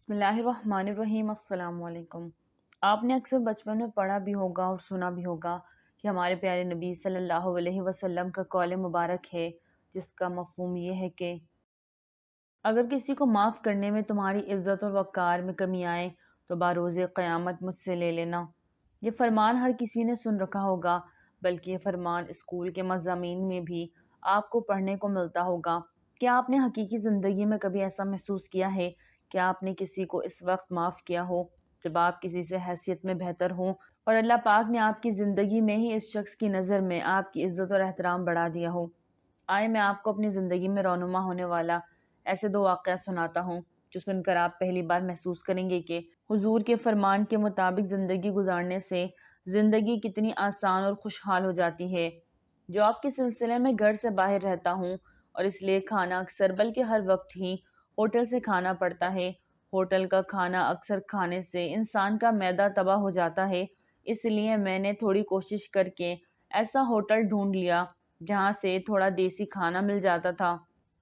بسم اللہ الرحمن الرحیم۔ السلام علیکم۔ آپ نے اکثر بچپن میں پڑھا بھی ہوگا اور سنا بھی ہوگا کہ ہمارے پیارے نبی صلی اللہ علیہ وسلم کا قول مبارک ہے، جس کا مفہوم یہ ہے کہ اگر کسی کو معاف کرنے میں تمہاری عزت اور وقار میں کمی آئے تو بروز قیامت مجھ سے لے لینا۔ یہ فرمان ہر کسی نے سن رکھا ہوگا، بلکہ یہ فرمان اسکول کے مضامین میں بھی آپ کو پڑھنے کو ملتا ہوگا۔ کیا آپ نے حقیقی زندگی میں کبھی ایسا محسوس کیا ہے کہ آپ نے کسی کو اس وقت معاف کیا ہو جب آپ کسی سے حیثیت میں بہتر ہوں اور اللہ پاک نے آپ کی زندگی میں ہی اس شخص کی نظر میں آپ کی عزت اور احترام بڑھا دیا ہو؟ آئے میں آپ کو اپنی زندگی میں رونما ہونے والا ایسے دو واقعہ سناتا ہوں جو سن کر آپ پہلی بار محسوس کریں گے کہ حضور کے فرمان کے مطابق زندگی گزارنے سے زندگی کتنی آسان اور خوشحال ہو جاتی ہے۔ جاب کے سلسلے میں گھر سے باہر رہتا ہوں اور اس لیے کھانا اکثر بلکہ ہر وقت ہی ہوٹل سے کھانا پڑتا ہے۔ ہوٹل کا کھانا اکثر کھانے سے انسان کا معدہ تباہ ہو جاتا ہے، اس لیے میں نے تھوڑی کوشش کر کے ایسا ہوٹل ڈھونڈ لیا جہاں سے تھوڑا دیسی کھانا مل جاتا تھا،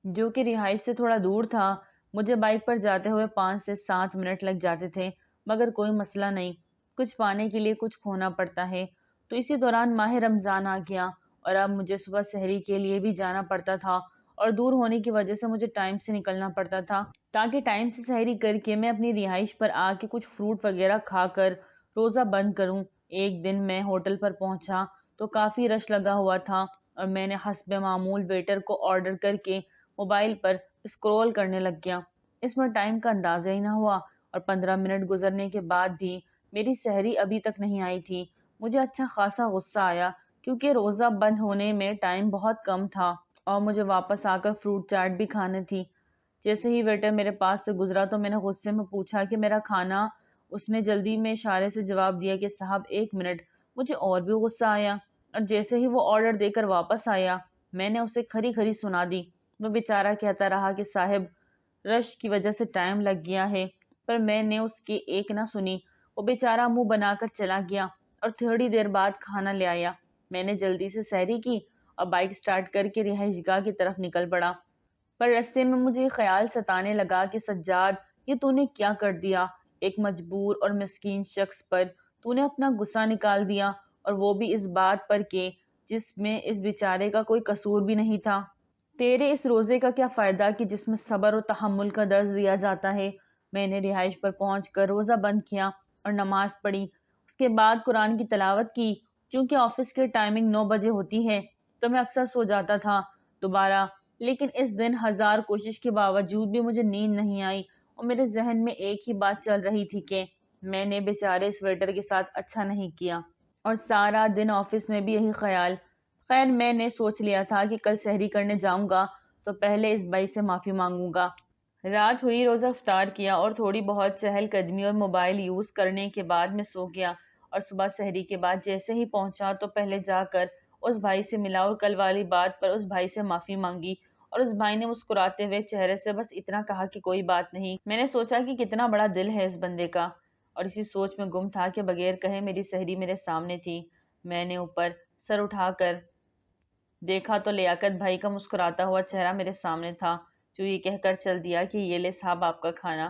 جو کہ رہائش سے تھوڑا دور تھا۔ مجھے بائک پر جاتے ہوئے 5 سے 7 منٹ لگ جاتے تھے، مگر کوئی مسئلہ نہیں، کچھ پانے کے لیے کچھ کھونا پڑتا ہے۔ تو اسی دوران ماہ رمضان آ گیا اور اب مجھے صبح سحری کے لیے بھی جانا پڑتا تھا اور دور ہونے کی وجہ سے مجھے ٹائم سے نکلنا پڑتا تھا تاکہ ٹائم سے سحری کر کے میں اپنی رہائش پر آ کے کچھ فروٹ وغیرہ کھا کر روزہ بند کروں۔ ایک دن میں ہوٹل پر پہنچا تو کافی رش لگا ہوا تھا اور میں نے حسب معمول ویٹر کو آرڈر کر کے موبائل پر اسکرول کرنے لگ گیا۔ اس میں ٹائم کا اندازہ ہی نہ ہوا اور 15 منٹ گزرنے کے بعد بھی میری سحری ابھی تک نہیں آئی تھی۔ مجھے اچھا خاصا غصہ آیا کیونکہ روزہ بند ہونے میں ٹائم بہت کم تھا اور مجھے واپس آ کر فروٹ چاٹ بھی کھانے تھی۔ جیسے ہی ویٹر میرے پاس سے گزرا تو میں نے غصے میں پوچھا کہ میرا کھانا۔ اس نے جلدی میں اشارے سے جواب دیا کہ صاحب 1 منٹ۔ مجھے اور بھی غصہ آیا اور جیسے ہی وہ آرڈر دے کر واپس آیا میں نے اسے کھری کھری سنا دی۔ وہ بیچارہ کہتا رہا کہ صاحب رش کی وجہ سے ٹائم لگ گیا ہے، پر میں نے اس کی ایک نہ سنی۔ وہ بیچارہ منہ بنا کر چلا گیا اور تھوڑی دیر بعد کھانا لے آیا۔ میں نے جلدی سے سحری کی اور بائک سٹارٹ کر کے رہائش گاہ کی طرف نکل پڑا، پر رستے میں مجھے خیال ستانے لگا کہ سجاد، یہ تو نے کیا کر دیا؟ ایک مجبور اور مسکین شخص پر تو نے اپنا غصہ نکال دیا، اور وہ بھی اس بات پر کہ جس میں اس بیچارے کا کوئی قصور بھی نہیں تھا۔ تیرے اس روزے کا کیا فائدہ کہ جس میں صبر و تحمل کا درس دیا جاتا ہے؟ میں نے رہائش پر پہنچ کر روزہ بند کیا اور نماز پڑھی۔ اس کے بعد قرآن کی تلاوت کی۔ چونکہ آفس کی ٹائمنگ 9 بجے ہوتی ہے تو میں اکثر سو جاتا تھا دوبارہ، لیکن اس دن 1000 کوشش کے باوجود بھی مجھے نیند نہیں آئی اور میرے ذہن میں ایک ہی بات چل رہی تھی کہ میں نے بیچارے اس ویٹر کے ساتھ اچھا نہیں کیا، اور سارا دن آفس میں بھی یہی خیال۔ خیر میں نے سوچ لیا تھا کہ کل سحری کرنے جاؤں گا تو پہلے اس بھائی سے معافی مانگوں گا۔ رات ہوئی، روزہ افطار کیا اور تھوڑی بہت چہل قدمی اور موبائل یوز کرنے کے بعد میں سو گیا، اور صبح سحری کے بعد جیسے ہی پہنچا تو پہلے جا کر اس بھائی سے ملا اور کل والی بات پر اس بھائی سے معافی مانگی، اور اس بھائی نے مسکراتے ہوئے چہرے سے بس اتنا کہا کہ کوئی بات نہیں۔ میں نے سوچا کہ کتنا بڑا دل ہے اس بندے کا، اور اسی سوچ میں گم تھا کہ بغیر کہے میری سحری میرے سامنے تھی۔ میں نے اوپر سر اٹھا کر دیکھا تو لیاقت بھائی کا مسکراتا ہوا چہرہ میرے سامنے تھا، جو یہ کہہ کر چل دیا کہ یہ لے صاحب آپ کا کھانا۔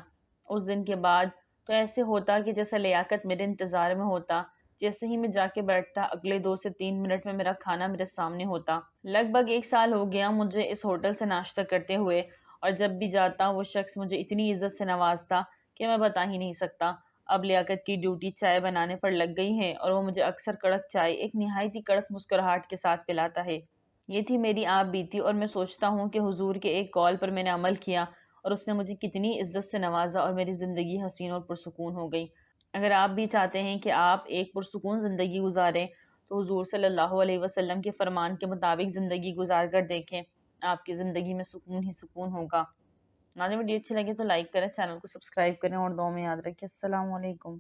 اس دن کے بعد تو ایسے ہوتا کہ جیسا لیاقت میرے انتظار میں ہوتا، جیسے ہی میں جا کے بیٹھتا اگلے 2 سے 3 منٹ میں میرا کھانا میرے سامنے ہوتا۔ لگ بھگ 1 سال ہو گیا مجھے اس ہوٹل سے ناشتہ کرتے ہوئے، اور جب بھی جاتا وہ شخص مجھے اتنی عزت سے نوازتا کہ میں بتا ہی نہیں سکتا۔ اب لیاقت کی ڈیوٹی چائے بنانے پر لگ گئی ہے اور وہ مجھے اکثر کڑک چائے ایک نہایت ہی کڑک مسکراہٹ کے ساتھ پلاتا ہے۔ یہ تھی میری آپ بیتی، اور میں سوچتا ہوں کہ حضور کے ایک قول پر میں نے عمل کیا اور اس نے مجھے کتنی عزت سے نوازا اور میری زندگی حسین اور پرسکون ہو گئی۔ اگر آپ بھی چاہتے ہیں کہ آپ ایک پرسکون زندگی گزاریں تو حضور صلی اللہ علیہ وسلم کے فرمان کے مطابق زندگی گزار کر دیکھیں، آپ کی زندگی میں سکون ہی سکون ہوگا۔ ناظرین ویڈیو اچھی لگے تو لائک کریں، چینل کو سبسکرائب کریں اور دعاؤں میں یاد رکھیں۔ السلام علیکم۔